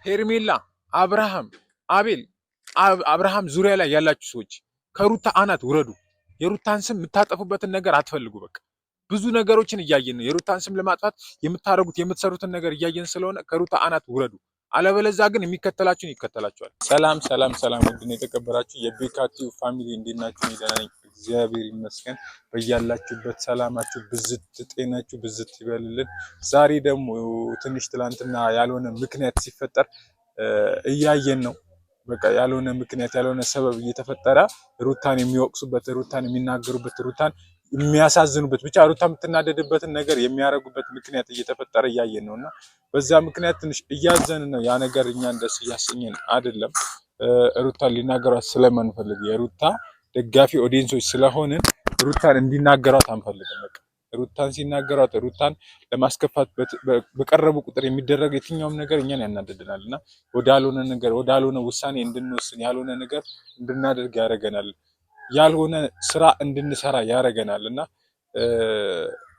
ሄርሜላ፣ አብርሃም፣ አቤል፣ አብርሃም ዙሪያ ላይ ያላችሁ ሰዎች ከሩታ አናት ውረዱ። የሩታን ስም የምታጠፉበትን ነገር አትፈልጉ። በቃ ብዙ ነገሮችን እያየን ነው። የሩታን ስም ለማጥፋት የምታደርጉት የምትሰሩትን ነገር እያየን ስለሆነ ከሩታ አናት ውረዱ። አለበለዚያ ግን የሚከተላችሁን ይከተላችኋል። ሰላም ሰላም ሰላም! ውድና የተከበራችሁ የቤካቲው ፋሚሊ እንዴት ናችሁ? ደህና ነኝ እግዚአብሔር ይመስገን። በያላችሁበት ሰላማችሁ ብዝት ጤናችሁ ብዝት ይበልልን። ዛሬ ደግሞ ትንሽ ትላንትና ያልሆነ ምክንያት ሲፈጠር እያየን ነው። በቃ ያልሆነ ምክንያት ያልሆነ ሰበብ እየተፈጠረ ሩታን የሚወቅሱበት፣ ሩታን የሚናገሩበት፣ ሩታን የሚያሳዝኑበት፣ ብቻ ሩታ የምትናደድበትን ነገር የሚያደርጉበት ምክንያት እየተፈጠረ እያየን ነው እና በዛ ምክንያት ትንሽ እያዘንን ነው። ያ ነገር እኛን ደስ እያሰኘን አይደለም። ሩታን ሊናገሯት ስለማንፈልግ የሩታ ደጋፊ ኦዲየንሶች ስለሆንን ሩታን እንዲናገሯት አንፈልግም። በቃ ሩታን ሲናገሯት ሩታን ለማስከፋት በቀረቡ ቁጥር የሚደረግ የትኛውም ነገር እኛን ያናደድናል እና ወዳልሆነ ነገር ወዳልሆነ ውሳኔ እንድንወስን ያልሆነ ነገር እንድናደርግ ያደርገናል። ያልሆነ ስራ እንድንሰራ ያደርገናል እና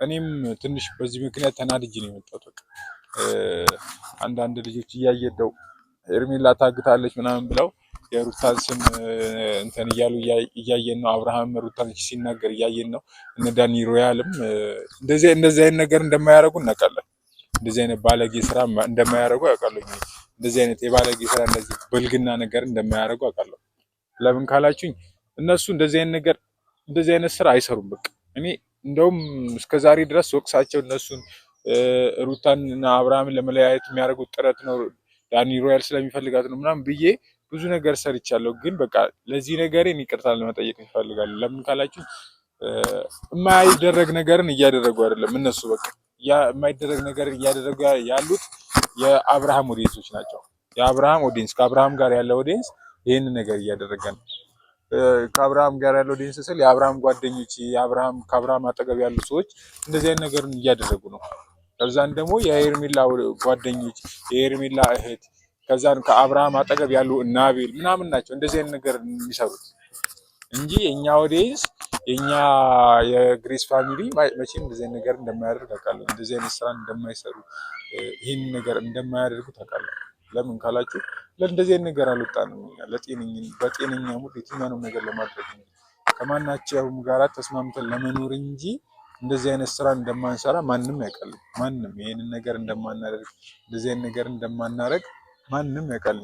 እኔም ትንሽ በዚህ ምክንያት ተናድጄ ነው የመጣሁት። በቃ አንዳንድ ልጆች እያየደው ሄርሜላ ታግታለች ምናምን ብለው የሩታን ስም እንትን እያሉ እያየን ነው። አብርሃም ሩታን ሲናገር እያየን ነው። እነ ዳኒ ሮያልም እንደዚህ አይነት ነገር እንደማያደርጉ እናውቃለን። እንደዚህ አይነት ባለጌ ስራ እንደማያደርጉ አውቃለሁ። እንደዚህ አይነት የባለጌ ስራ እንደዚህ በልግና ነገር እንደማያደርጉ አውቃለሁ። ለምን ካላችሁኝ እነሱ እንደዚህ አይነት ስራ አይሰሩም። በቃ እኔ እንደውም እስከዛሬ ድረስ ወቅሳቸው እነሱን ሩታን እና አብርሃምን ለመለያየት የሚያደርጉት ጥረት ነው፣ ዳኒ ሮያል ስለሚፈልጋት ነው ምናምን ብዬ ብዙ ነገር ሰርቻለሁ። ግን በቃ ለዚህ ነገር ይቅርታ ለመጠየቅ ይፈልጋሉ። ለምን ካላችሁ የማይደረግ ነገርን እያደረጉ አይደለም እነሱ። በቃ የማይደረግ ነገር እያደረጉ ያሉት የአብርሃም ኦዲየንሶች ናቸው። የአብርሃም ኦዲየንስ ከአብርሃም ጋር ያለ ኦዲየንስ ይህንን ነገር እያደረገ ነው። ከአብርሃም ጋር ያለው ኦዲየንስ ስል የአብርሃም ጓደኞች፣ ከአብርሃም አጠገብ ያሉ ሰዎች እንደዚህ አይነት ነገርን እያደረጉ ነው። ከዛን ደግሞ የሄርሜላ ጓደኞች፣ የሄርሜላ እህት፣ ከዛን ከአብርሃም አጠገብ ያሉ እናቤል ምናምን ናቸው እንደዚህ አይነት ነገር የሚሰሩት እንጂ የኛ ኦዲየንስ የኛ የግሬስ ፋሚሊ መቼም እንደዚህ አይነት ነገር እንደማያደርግ አውቃለሁ። እንደዚህ አይነት ስራ እንደማይሰሩ ይህን ነገር እንደማያደርጉ ታውቃለህ። ለምን ካላችሁ ለእንደዚህ አይነት ነገር አልወጣንም። በጤነኛ ሙድ የትኛውንም ነገር ለማድረግ ነው ከማናቸውም ጋር ተስማምተን ለመኖር እንጂ እንደዚህ አይነት ስራ እንደማንሰራ ማንም ያውቃል። ማንም ይሄንን ነገር እንደማናደርግ እንደዚህ አይነት ነገር እንደማናደርግ ማንም ያውቃል።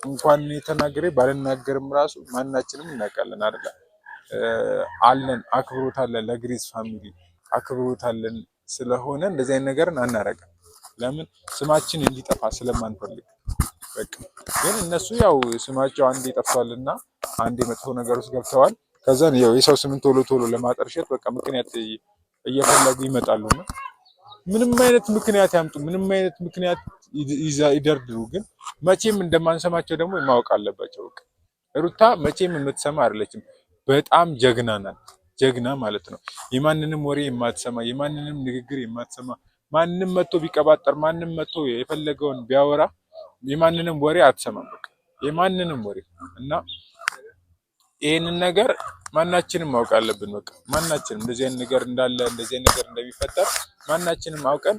እንኳን የተናገረ ባልናገርም ራሱ ማናችንም እናውቃለን አይደል? አለን አክብሮት አለን፣ ለግሬስ ፋሚሊ አክብሮት አለን። ስለሆነ እንደዚህ አይነት ነገርን አናረግም። ለምን ስማችን እንዲጠፋ ስለማንፈልግ። በቃ ግን እነሱ ያው ስማቸው አንዴ ጠፍቷልና አንዴ መጥፎ ነገር ውስጥ ገብተዋል። ከዛን ያው የሰው ስምን ቶሎ ቶሎ ለማጠርሸት በቃ ምክንያት እየፈለጉ ይመጣሉና ምንም አይነት ምክንያት ያምጡ፣ ምንም አይነት ምክንያት ይደርድሩ፣ ግን መቼም እንደማንሰማቸው ደግሞ ማወቅ አለባቸው። በቃ ሩታ መቼም የምትሰማ አይደለችም። በጣም ጀግና ናት። ጀግና ማለት ነው የማንንም ወሬ የማትሰማ የማንንም ንግግር የማትሰማ ማንንም መጥቶ ቢቀባጠር ማንንም መጥቶ የፈለገውን ቢያወራ የማንንም ወሬ አትሰማም። በቃ የማንንም ወሬ እና ይሄንን ነገር ማናችንም ማወቅ አለብን። በቃ ማናችንም እንደዚህ አይነት ነገር እንዳለ እንደዚህ አይነት ነገር እንደሚፈጠር ማናችንም አውቀን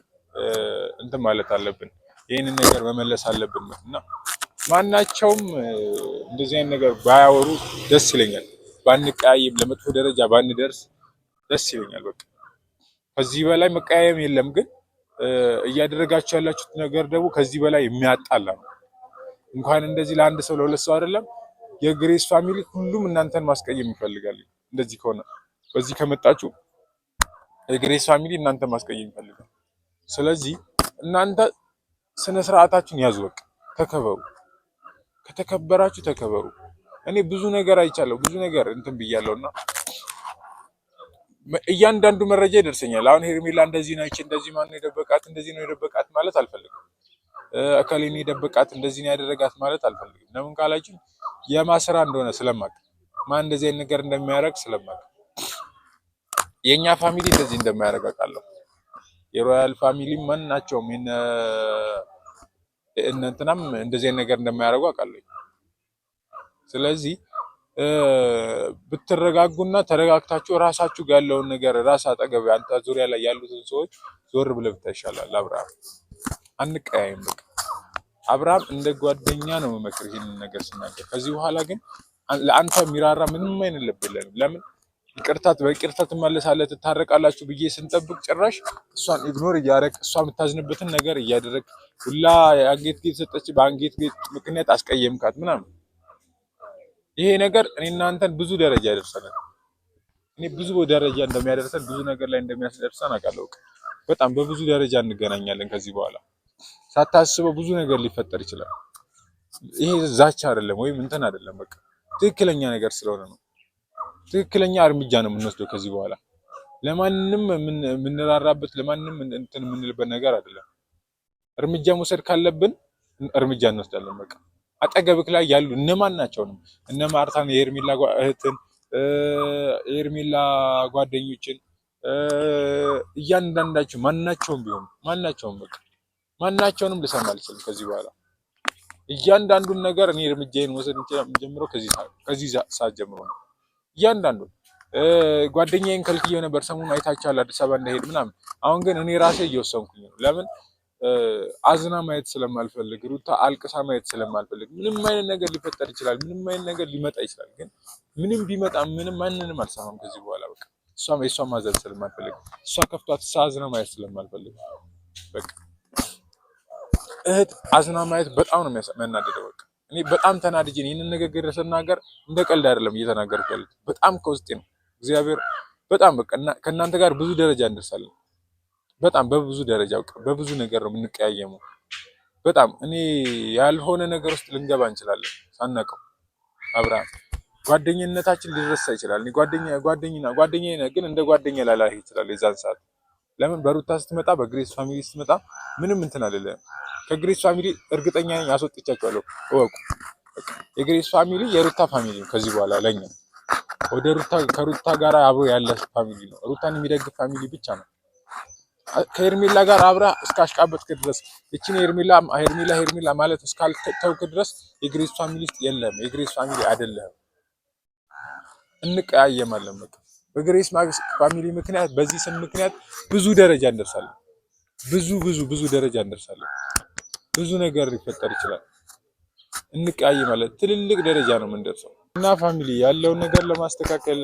እንትን ማለት አለብን። ይሄንን ነገር መመለስ አለብን እና ማናቸውም እንደዚህ አይነት ነገር ባያወሩ ደስ ይለኛል። ባንቀያይም ለመጥፎ ደረጃ ባንደርስ ደስ ይለኛል። በቃ ከዚህ በላይ መቀያየም የለም። ግን እያደረጋችሁ ያላችሁት ነገር ደግሞ ከዚህ በላይ የሚያጣላ ነው። እንኳን እንደዚህ ለአንድ ሰው ለሁለት ሰው አይደለም የግሬስ ፋሚሊ ሁሉም እናንተን ማስቀየም ይፈልጋል። እንደዚህ ከሆነ በዚህ ከመጣችሁ የግሬስ ፋሚሊ እናንተን ማስቀየም ይፈልጋል። ስለዚህ እናንተ ስነ ስርዓታችሁን ያዙ። በቃ ተከበሩ። ከተከበራችሁ ተከበሩ። እኔ ብዙ ነገር አይቻለሁ፣ ብዙ ነገር እንትን ብያለሁና እያንዳንዱ መረጃ ይደርሰኛል። አሁን ሄርሜላ እንደዚህ ነች፣ እንደዚህ ማን ነው የደበቃት፣ እንደዚህ ነው የደበቃት ማለት አልፈልግም። እከሌን የደበቃት እንደዚህ ነው ያደረጋት ማለት አልፈልግም። ለምን ካላችሁ የማስራ እንደሆነ ስለማቅ ማን እንደዚህ አይነት ነገር እንደሚያደርግ ስለማቅ የኛ ፋሚሊ እንደዚህ እንደማያደርግ አውቃለሁ። የሮያል ፋሚሊ ማን ናቸውም እንትናም እንደዚህ አይነት ነገር እንደማያደርጉ አውቃለሁ። ስለዚህ ብትረጋጉና ተረጋግታችሁ ራሳችሁ ጋር ያለውን ነገር ራስ አጠገብ አንተ ዙሪያ ላይ ያሉትን ሰዎች ዞር ብለህ ብታይሻላል። አብርሃም አንቀያይም። በቃ አብርሃም እንደ ጓደኛ ነው መመክር ይሄንን ነገር ስናገር። ከዚህ በኋላ ግን ለአንተ የሚራራ ምንም አይነት ልብ የለንም። ለምን በይቅርታ ትመለሳለህ ትታረቃላችሁ ብዬ ስንጠብቅ ጭራሽ እሷን ኢግኖር እያደረግ እሷ የምታዝንበትን ነገር እያደረግ ሁላ የአንጌት ጌጥ ሰጠች፣ በአንጌት ጌጥ ምክንያት አስቀየምካት ምናምን። ይሄ ነገር እኔ እናንተን ብዙ ደረጃ ያደርሰናል። እኔ ብዙ ደረጃ እንደሚያደርሰን ብዙ ነገር ላይ እንደሚያስደርሰን አውቃለሁ። በጣም በብዙ ደረጃ እንገናኛለን ከዚህ በኋላ ሳታስበው ብዙ ነገር ሊፈጠር ይችላል። ይሄ ዛቻ አይደለም ወይም እንትን አይደለም። በቃ ትክክለኛ ነገር ስለሆነ ነው። ትክክለኛ እርምጃ ነው የምንወስደው ከዚህ በኋላ ለማንም የምንራራበት ለማንም እንትን የምንልበት ነገር አይደለም። እርምጃ መውሰድ ካለብን እርምጃ እንወስዳለን። በቃ አጠገብክ ላይ ያሉ እነማን ናቸውንም እነ ማርታን የሄርሜላ እህትን የሄርሜላ ጓደኞችን እያንዳንዳቸው ማናቸውም ቢሆኑ በቃ ማናቸውንም ልሰማ አልችልም ከዚህ በኋላ እያንዳንዱን ነገር እኔ እርምጃዬን ወሰድ የምጀምረው ከዚህ ሰዓት ጀምሮ ነው። እያንዳንዱን ጓደኛዬን ከልክዬው ነበር ሰሞኑን አይታችኋል፣ አዲስ አበባ እንዳሄድ ምናምን። አሁን ግን እኔ ራሴ እየወሰንኩኝ ነው። ለምን አዝና ማየት ስለማልፈልግ፣ ሩታ አልቅሳ ማየት ስለማልፈልግ። ምንም አይነት ነገር ሊፈጠር ይችላል፣ ምንም አይነት ነገር ሊመጣ ይችላል። ግን ምንም ቢመጣ ምንም ማንንም አልሰማም ከዚህ በኋላ በቃ የእሷን ማዘን ስለማልፈልግ፣ እሷ ከፍቷት አዝና ማየት ስለማልፈልግ በቃ እህት አዝና ማየት በጣም ነው የሚያናድደው። በቃ እኔ በጣም ተናድጄ ይህንን ንግግር ስናገር እንደ ቀልድ አይደለም እየተናገርኩ ያሉት፣ በጣም ከውስጤ ነው። እግዚአብሔር በጣም በቃ ከእናንተ ጋር ብዙ ደረጃ እንደርሳለን። በጣም በብዙ ደረጃ በብዙ ነገር ነው የምንቀያየመው። በጣም እኔ ያልሆነ ነገር ውስጥ ልንገባ እንችላለን ሳናውቀው። አብርሃም ጓደኝነታችን ሊረሳ ይችላል። እኔ ጓደኛዬ ነህ፣ ግን እንደ ጓደኛ ላላይህ ይችላል የዛን ሰዓት። ለምን በሩታ ስትመጣ በግሬስ ፋሚሊ ስትመጣ ምንም እንትን አልልህም። ከግሬስ ፋሚሊ እርግጠኛ ነኝ አስወጥቻቸዋለሁ። እወቁ። የግሬስ ፋሚሊ የሩታ ፋሚሊ ነው ከዚህ በኋላ ለኛ ወደ ከሩታ ጋር አብሮ ያለ ፋሚሊ ነው። ሩታን የሚደግፍ ፋሚሊ ብቻ ነው። ከሄርሜላ ጋር አብራ እስካሽቃበጥክ ድረስ እቺን ሄርሜላ ማለት እስካልተውክ ድረስ የግሬስ ፋሚሊ ውስጥ የለም። የግሬስ ፋሚሊ አይደለም። እንቀያየማለን። በቃ በግሬስ ፋሚሊ ምክንያት በዚህ ስም ምክንያት ብዙ ደረጃ እንደርሳለን። ብዙ ደረጃ እንደርሳለን። ብዙ ነገር ሊፈጠር ይችላል። እንቀያየማለን። ትልልቅ ደረጃ ነው የምንደርሰው። እና ፋሚሊ ያለውን ነገር ለማስተካከል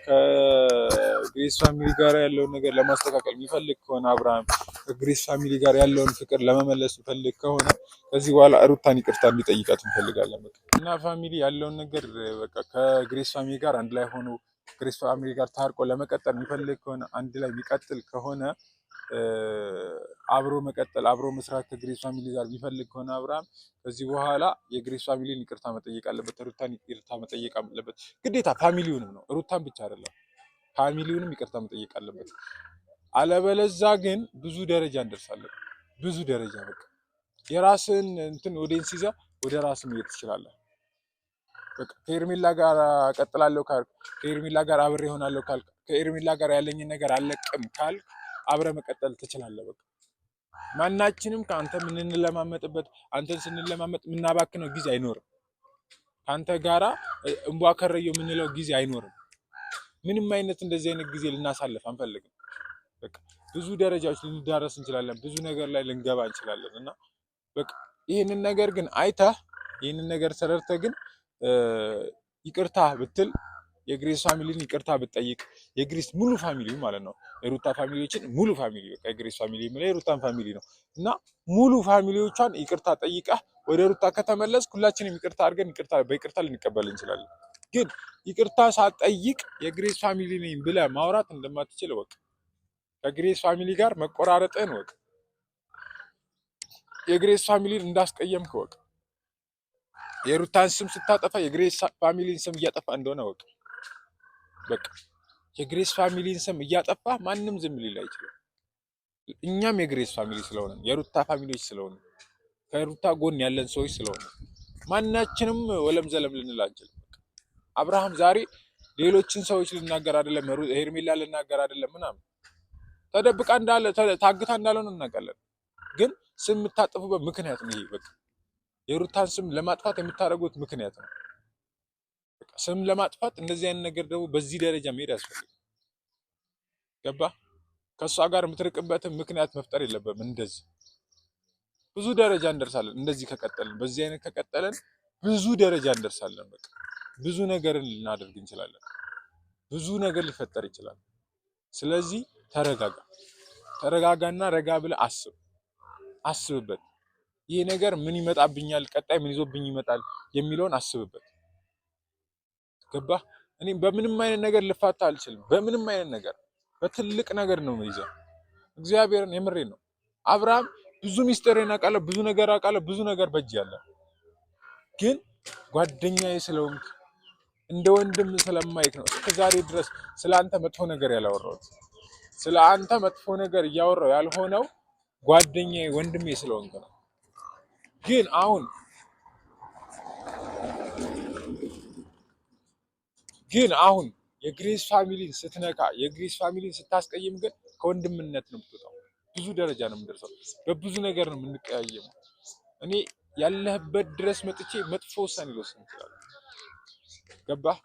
ከግሬስ ፋሚሊ ጋር ያለውን ነገር ለማስተካከል የሚፈልግ ከሆነ አብርሃም ከግሬስ ፋሚሊ ጋር ያለውን ፍቅር ለመመለስ የሚፈልግ ከሆነ ከዚህ በኋላ ሩታን ይቅርታ እንዲጠይቃት እንፈልጋለን። እና ፋሚሊ ያለውን ነገር በቃ ከግሬስ ፋሚሊ ጋር አንድ ላይ ሆኖ ግሬስ ፋሚሊ ጋር ታርቆ ለመቀጠል የሚፈልግ ከሆነ አንድ ላይ የሚቀጥል ከሆነ አብሮ መቀጠል አብሮ መስራት ከግሬስ ፋሚሊ ጋር የሚፈልግ ከሆነ አብርሃም ከዚህ በኋላ የግሬስ ፋሚሊን ይቅርታ መጠየቅ አለበት። ሩታን ይቅርታ መጠየቅ አለበት ግዴታ። ፋሚሊውንም ነው ሩታን ብቻ አይደለም፣ ፋሚሊውንም ይቅርታ መጠየቅ አለበት። አለበለዛ ግን ብዙ ደረጃ እንደርሳለን። ብዙ ደረጃ በቃ የራስን እንትን ኦዲየንስ ይዘህ ወደ ራስ መሄድ ትችላለህ። በቃ ከሄርሜላ ጋር እቀጥላለሁ ካልክ፣ ከሄርሜላ ጋር አብሬ እሆናለሁ ካልክ፣ ከሄርሜላ ጋር ያለኝን ነገር አልለቅም ካልክ አብረ መቀጠል ትችላለህ። በቃ ማናችንም ከአንተ የምንለማመጥበት አንተን ስንለማመጥ የምናባክነው ጊዜ አይኖርም። ከአንተ ጋራ እንቧ ከረየው የምንለው ጊዜ አይኖርም። ምንም አይነት እንደዚህ አይነት ጊዜ ልናሳልፍ አንፈልግም። በቃ ብዙ ደረጃዎች ልንዳረስ እንችላለን። ብዙ ነገር ላይ ልንገባ እንችላለን። እና በቃ ይህንን ነገር ግን አይተህ ይህንን ነገር ተረድተህ ግን ይቅርታ ብትል የግሬስ ፋሚሊን ይቅርታ ብትጠይቅ የግሬስ ሙሉ ፋሚሊ ማለት ነው። የሩታ ፋሚሊዎችን ሙሉ ፋሚሊ በቃ የግሬስ ፋሚሊ የሚለው የሩታን ፋሚሊ ነው እና ሙሉ ፋሚሊዎቿን ይቅርታ ጠይቀህ ወደ ሩታ ከተመለስክ ሁላችንም ይቅርታ አድርገን በይቅርታ ልንቀበል እንችላለን። ግን ይቅርታ ሳትጠይቅ የግሬስ ፋሚሊ ነኝ ብለህ ማውራት እንደማትችል ወቅ ከግሬስ ፋሚሊ ጋር መቆራረጥን ወቅ የግሬስ ፋሚሊን እንዳስቀየምክ ወቅ የሩታን ስም ስታጠፋ የግሬስ ፋሚሊን ስም እያጠፋ እንደሆነ ወቅ በቃ የግሬስ ፋሚሊን ስም እያጠፋ ማንም ዝም ሊል አይችልም። እኛም የግሬስ ፋሚሊ ስለሆነ የሩታ ፋሚሊዎች ስለሆነ ከሩታ ጎን ያለን ሰዎች ስለሆነ ማናችንም ወለም ዘለም ልንል አንችልም። አብርሃም ዛሬ ሌሎችን ሰዎች ልናገር አይደለም፣ ሄርሜላ ልናገር አይደለም ምናምን ተደብቃ እንዳለ ታግታ እንዳለ ነው እናውቃለን። ግን ስም የምታጠፉበት ምክንያት ነው ይሄ። በቃ የሩታን ስም ለማጥፋት የምታደርጉት ምክንያት ነው። ስም ለማጥፋት እንደዚህ አይነት ነገር ደግሞ በዚህ ደረጃ መሄድ ያስፈልጋል። ገባ? ከእሷ ጋር የምትርቅበትን ምክንያት መፍጠር የለበትም። እንደዚህ ብዙ ደረጃ እንደርሳለን። እንደዚህ ከቀጠልን፣ በዚህ አይነት ከቀጠልን ብዙ ደረጃ እንደርሳለን። በቃ ብዙ ነገርን ልናደርግ እንችላለን። ብዙ ነገር ሊፈጠር ይችላል። ስለዚህ ተረጋጋና ረጋ ብለህ አስብበት። ይሄ ነገር ምን ይመጣብኛል፣ ቀጣይ ምን ይዞብኝ ይመጣል የሚለውን አስብበት። ገባህ? እኔ በምንም አይነት ነገር ልፋታ አልችልም። በምንም አይነት ነገር በትልቅ ነገር ነው የሚይዘው። እግዚአብሔርን የምሬን ነው። አብርሃም ብዙ ሚስጥሬን አውቃለሁ፣ ብዙ ነገር አውቃለሁ፣ ብዙ ነገር በእጅ ያለ ግን ጓደኛዬ ስለሆንክ እንደ ወንድም ስለማይክ ነው እስከዛሬ ድረስ ስለ አንተ መጥፎ ነገር ያላወራሁት። ስለ አንተ መጥፎ ነገር እያወራሁ ያልሆነው ጓደኛዬ ወንድሜ ስለሆንክ ነው። ግን አሁን የግሬስ ፋሚሊን ስትነካ፣ የግሬስ ፋሚሊን ስታስቀይም ግን ከወንድምነት ነው የምትወጣው። ብዙ ደረጃ ነው የምንደርሰው። በብዙ ነገር ነው የምንቀያየመው። እኔ ያለህበት ድረስ መጥቼ መጥፎ ውሳኔ ልወስን እችላለሁ። ገባህ?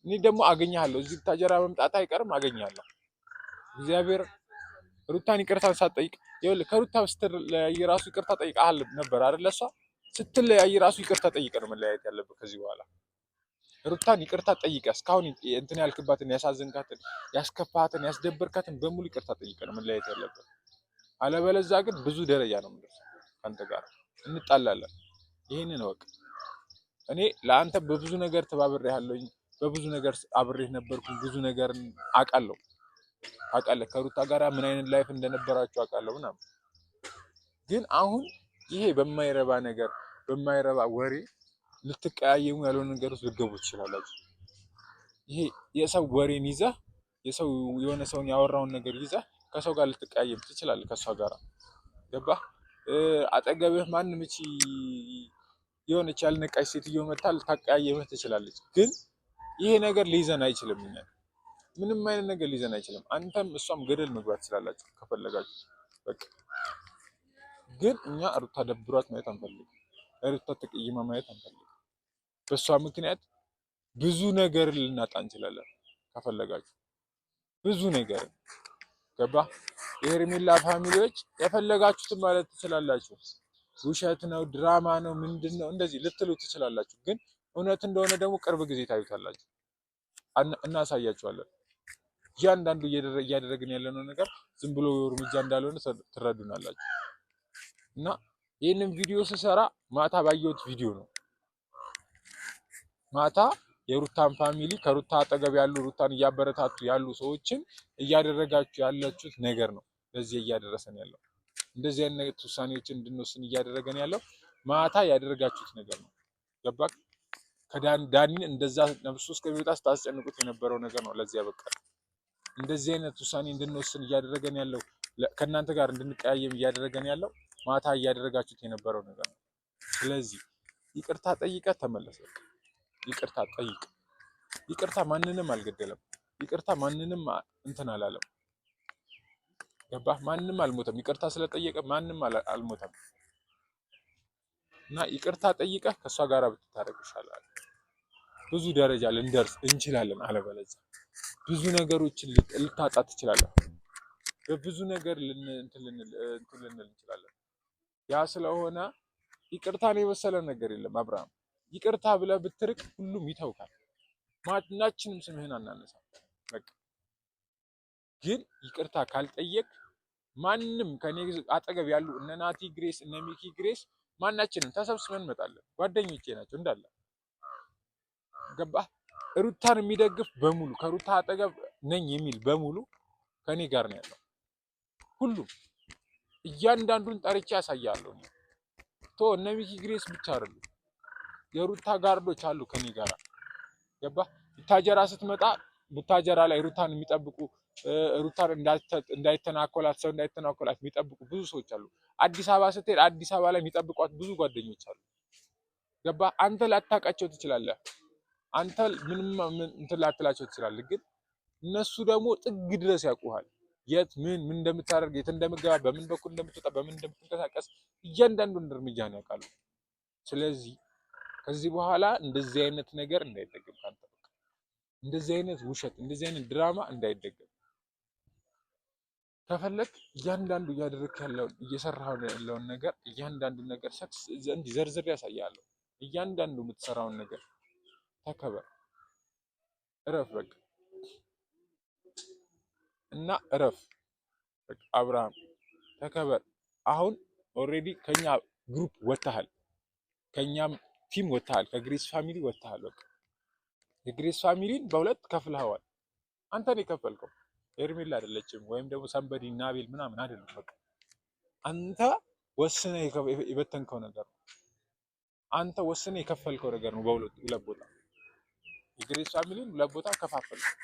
እኔ ደግሞ አገኘሃለሁ። እዚህ ታጀራ መምጣት አይቀርም፣ አገኘሃለሁ። እግዚአብሔር ሩታን ይቅርታን ሳትጠይቅ ይኸውልህ፣ ከሩታ ስትለያይ ራሱ ይቅርታ ጠይቀሃል ነበር አይደል? እሷ ስትለያይ ራሱ ይቅርታ ጠይቀህ ነው መለያየት ያለብህ ከዚህ በኋላ። ሩታን ይቅርታ ጠይቀህ እስካሁን እንትን ያልክባትን፣ ያሳዘንካትን፣ ያስከፋትን፣ ያስደበርካትን በሙሉ ይቅርታ ጠይቀህ ነው መለያየት ያለብህ። አለበለዚያ ግን ብዙ ደረጃ ነው የምንደርሰው። ከአንተ ጋር እንጣላለን። ይሄንን እወቅ። እኔ ለአንተ በብዙ ነገር ተባብሬሃለሁኝ፣ በብዙ ነገር አብሬህ ነበርኩኝ። ብዙ ነገር አውቃለሁ። ከሩታ ጋር ምን አይነት ላይፍ እንደነበራችሁ አውቃለሁ ምናምን። ግን አሁን ይሄ በማይረባ ነገር፣ በማይረባ ወሬ ልትቀያየሙ ያልሆነ ነገር ውስጥ ልትገቡ ትችላላችሁ። ይሄ የሰው ወሬን ይዘህ የሰው የሆነ ሰውን ያወራውን ነገር ይዘህ ከሰው ጋር ልትቀያየም ትችላለህ። ከሷ ጋር ገባህ? አጠገብህ ማንም እቺ የሆነች ያልነቃች ሴትዮ መታ ልታቀያየምህ ትችላለች። ግን ይሄ ነገር ሊይዘን አይችልም። ምንም አይነት ነገር ሊይዘን አይችልም። አንተም እሷም ገደል መግባት ትችላላችሁ ከፈለጋችሁ። በቃ ግን እኛ ሩታ ደብሯት ማየት አንፈልግም። ሩታ ተቀይማ ማየት አንፈልግም። በእሷ ምክንያት ብዙ ነገር ልናጣ እንችላለን። ከፈለጋችሁ ብዙ ነገር ገባ። የሄርሜላ ፋሚሊዎች የፈለጋችሁትን ማለት ትችላላችሁ። ውሸት ነው፣ ድራማ ነው፣ ምንድን ነው እንደዚህ ልትሉ ትችላላችሁ። ግን እውነት እንደሆነ ደግሞ ቅርብ ጊዜ ታዩታላችሁ። እናሳያችኋለን። እያንዳንዱ እያደረግን ያለነው ነገር ዝም ብሎ እርምጃ እንዳልሆነ ትረዱናላችሁ። እና ይህንን ቪዲዮ ስሰራ ማታ ባየሁት ቪዲዮ ነው። ማታ የሩታን ፋሚሊ ከሩታ አጠገብ ያሉ ሩታን እያበረታቱ ያሉ ሰዎችን እያደረጋችሁ ያላችሁት ነገር ነው ለዚህ እያደረሰን ያለው። እንደዚህ አይነት ውሳኔዎችን እንድንወስን እያደረገን ያለው ማታ ያደረጋችሁት ነገር ነው። ገባክ? ከዳኒን እንደዛ ነፍሱ እስከሚወጣ ስታስጨንቁት የነበረው ነገር ነው ለዚህ ያበቃል። እንደዚህ አይነት ውሳኔ እንድንወስን እያደረገን ያለው፣ ከእናንተ ጋር እንድንቀያየም እያደረገን ያለው ማታ እያደረጋችሁት የነበረው ነገር ነው። ስለዚህ ይቅርታ ጠይቀህ ተመለስ። ይቅርታ ጠይቅ። ይቅርታ ማንንም አልገደለም። ይቅርታ ማንንም እንትን አላለም። ገባህ? ማንም አልሞተም። ይቅርታ ስለጠየቀ ማንም አልሞተም። እና ይቅርታ ጠይቀህ ከእሷ ጋር ብትታረቅ ይሻላል። ብዙ ደረጃ ልንደርስ እንችላለን። አለበለዚያ ብዙ ነገሮችን ልታጣ ትችላለህ። በብዙ ነገር እንትን ልንል እንችላለን። ያ ስለሆነ ይቅርታን የመሰለ ነገር የለም። አብርሃም ይቅርታ ብለህ ብትርቅ ሁሉም ይተውካል። ማናችንም ስምህን አናነሳም። በቃ ግን ይቅርታ ካልጠየቅ ማንም ከኔ አጠገብ ያሉ እነ ናቲ ግሬስ፣ እነ ሚኪ ግሬስ ማናችንም ተሰብስበን እንመጣለን። ጓደኞቼ ናቸው እንዳለ። ገባህ? ሩታን የሚደግፍ በሙሉ ከሩታ አጠገብ ነኝ የሚል በሙሉ ከኔ ጋር ነው ያለው። ሁሉም እያንዳንዱን ጠርቼ ያሳያለሁ። እነ ሚኪ ግሬስ ብቻ አይደሉም፣ የሩታ ጋርዶች አሉ ከኔ ጋር። ገባህ? ቡታጀራ ስትመጣ ቡታጀራ ላይ ሩታን የሚጠብቁ ሩታን እንዳይተናኮላት ሰው እንዳይተናኮላት የሚጠብቁ ብዙ ሰዎች አሉ። አዲስ አበባ ስትሄድ አዲስ አበባ ላይ የሚጠብቋት ብዙ ጓደኞች አሉ። ገባህ? አንተ ላታውቃቸው ትችላለህ። አንተ ምንም እንትን ላትላቸው ትችላለህ። ግን እነሱ ደግሞ ጥግ ድረስ ያውቁሃል። የት ምን እንደምታደርግ፣ የት እንደምገባ፣ በምን በኩል እንደምትወጣ፣ በምን እንደምትንቀሳቀስ እያንዳንዱን እርምጃ ነው ያውቃሉ። ስለዚህ ከዚህ በኋላ እንደዚህ አይነት ነገር እንዳይደገም ካንተ በቃ እንደዚህ አይነት ውሸት፣ እንደዚህ አይነት ድራማ እንዳይደገም ከፈለክ እያንዳንዱ እያደረክ ያለውን እየሰራህ ያለውን ነገር እያንዳንዱ ነገር ሰክስ ዘንድ ዘርዝር ያሳያለሁ። እያንዳንዱ የምትሰራውን ነገር ተከበር፣ እረፍ በቃ እና እረፍ በቃ። አብርሃም ተከበር። አሁን ኦልሬዲ ከኛ ግሩፕ ወጥተሃል፣ ከኛም ቲም ወጥተሃል፣ ከግሬስ ፋሚሊ ወጥተሃል። በቃ የግሬስ ፋሚሊን በሁለት ከፍለኸዋል። አንተ ነው የከፈልከው፣ ሄርሜላ አይደለችም፣ ወይም ደግሞ ሰንበዲ ናቤል ምናምን አይደለም። በቃ አንተ ወስነህ የበተንከው ነገር ነው። አንተ ወስነህ የከፈልከው ነገር ነው። በሁለት ቦታ የግሬስ ፋሚሊን ሁለት ቦታ ከፋፈልከው።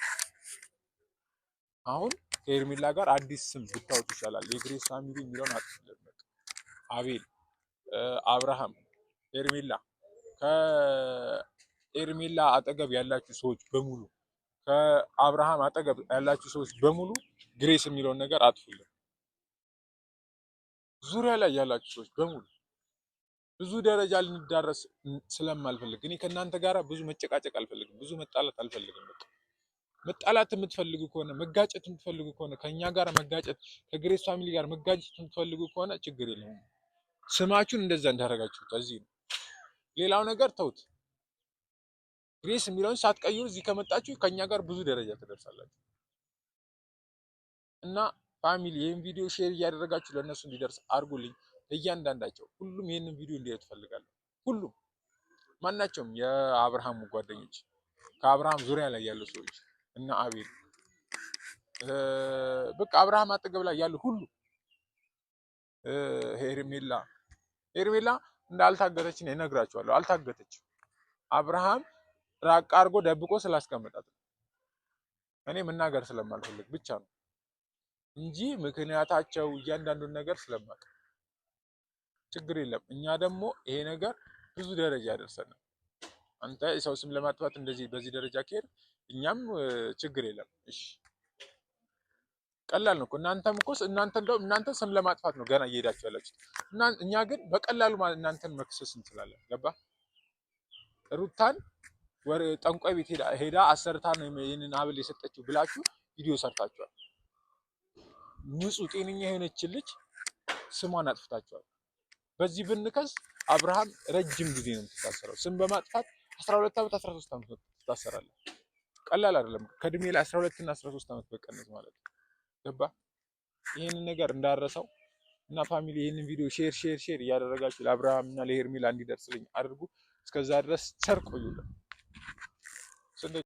አሁን ከሄርሜላ ጋር አዲስ ስም ብታወጡ ይሻላል። የግሬስ ፋሚሊ የሚለውን አጥፍተህ አቤል፣ አብርሃም፣ ሄርሜላ ከሄርሜላ አጠገብ ያላችሁ ሰዎች በሙሉ ከአብርሃም አጠገብ ያላችሁ ሰዎች በሙሉ ግሬስ የሚለውን ነገር አጥፉልን። ዙሪያ ላይ ያላችሁ ሰዎች በሙሉ ብዙ ደረጃ ልንዳረስ ስለማልፈልግ እኔ ከእናንተ ጋር ብዙ መጨቃጨቅ አልፈልግም፣ ብዙ መጣላት አልፈልግም። በቃ መጣላት የምትፈልጉ ከሆነ መጋጨት የምትፈልጉ ከሆነ ከኛ ጋር መጋጨት ከግሬስ ፋሚሊ ጋር መጋጨት የምትፈልጉ ከሆነ ችግር የለውም። ስማችሁን እንደዛ እንዳደረጋችሁት እዚህ ነው። ሌላው ነገር ተውት። ግሬስ የሚለውን ሳትቀይሩ እዚህ ከመጣችሁ ከኛ ጋር ብዙ ደረጃ ትደርሳላችሁ። እና ፋሚሊ ይህን ቪዲዮ ሼር እያደረጋችሁ ለእነሱ እንዲደርስ አድርጉልኝ። እያንዳንዳቸው ሁሉም ይህንን ቪዲዮ እንዲያዩት ፈልጋለሁ። ሁሉም ማናቸውም የአብርሃም ጓደኞች ከአብርሃም ዙሪያ ላይ ያሉ ሰዎች እና አቤል በቃ አብርሃም አጠገብ ላይ ያሉ ሁሉ ሄርሜላ እንዳልታገተች ነው እነግራቸዋለሁ። አልታገተችም። አብርሃም ራቅ አድርጎ ደብቆ ስላስቀመጣት እኔ መናገር ስለማልፈልግ ብቻ ነው እንጂ ምክንያታቸው እያንዳንዱን ነገር ስለማውቅ ችግር የለም። እኛ ደግሞ ይሄ ነገር ብዙ ደረጃ ያደርሰናል። አንተ የሰው ስም ለማጥፋት እንደዚህ በዚህ ደረጃ ከሄድ እኛም ችግር የለም። እሺ ቀላል ነው እኮ እናንተ ስም ለማጥፋት ነው ገና እየሄዳችሁ ያላችሁት። እኛ ግን በቀላሉ እናንተን መክሰስ እንችላለን። ገባ? ሩታን ጠንቋይ ቤት ሄዳ አሰርታ ነው ይሄንን ሀብል የሰጠችው ብላችሁ ቪዲዮ ሰርታችኋል። ንጹህ ጤነኛ የሆነች ልጅ ስሟን አጥፍታችኋል። በዚህ ብንከስ አብርሃም ረጅም ጊዜ ነው የምትታሰረው። ስም በማጥፋት 12 ዓመት 13 ዓመት ትታሰራለህ። ቀላል አይደለም። ከእድሜ ላይ 12 እና 13 ዓመት በቀነስ ማለት ነው። ገባ? ይሄንን ነገር እንዳረሰው እና ፋሚሊ ይሄንን ቪዲዮ ሼር እያደረጋችሁ ለአብርሃም እና ለሄርሜላ እንዲደርስልኝ አድርጉ። እስከዛ ድረስ ቸር ቆዩልን።